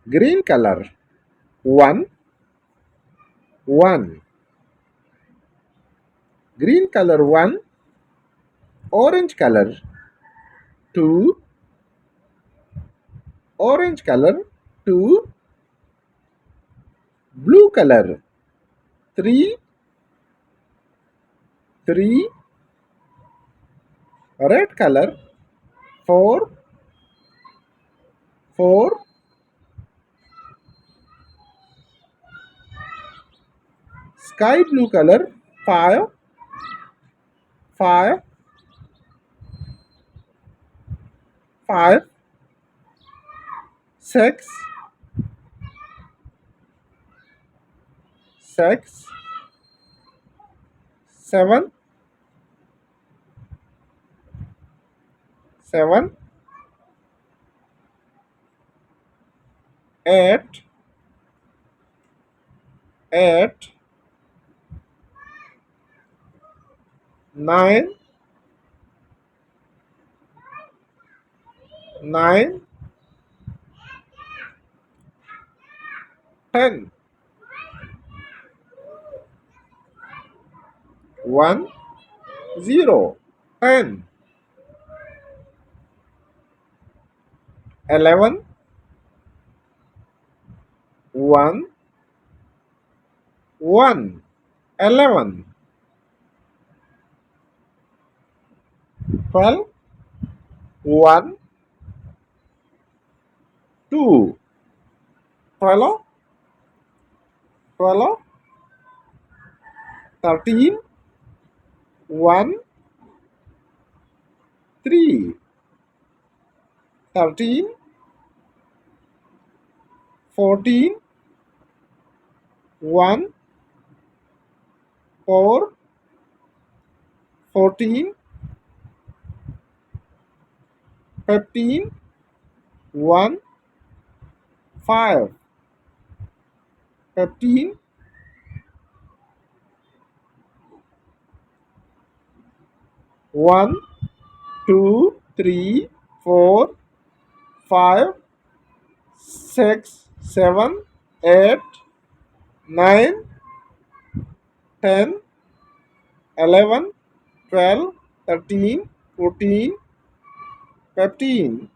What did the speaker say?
Green color. One, one. Green color one. Orange color. Two. Orange color. Two. Blue color. Three. Three. Red color. Four. Four. Sky blue color. Five. Five. Five. Six. Six. Seven. Seven. Eight. Eight. Nine. Nine. 10. 1, 0. 10. 11. 1. 1. 11. 12. 1. 2. 12. 12. 13. 1. 3. 13. 14. 1. 4. 14. 15. 1. 5. 15. 1, 2, 3, 4, 5, 6, 7, 8, 9, 10, 11, 12, 13, 14, 15.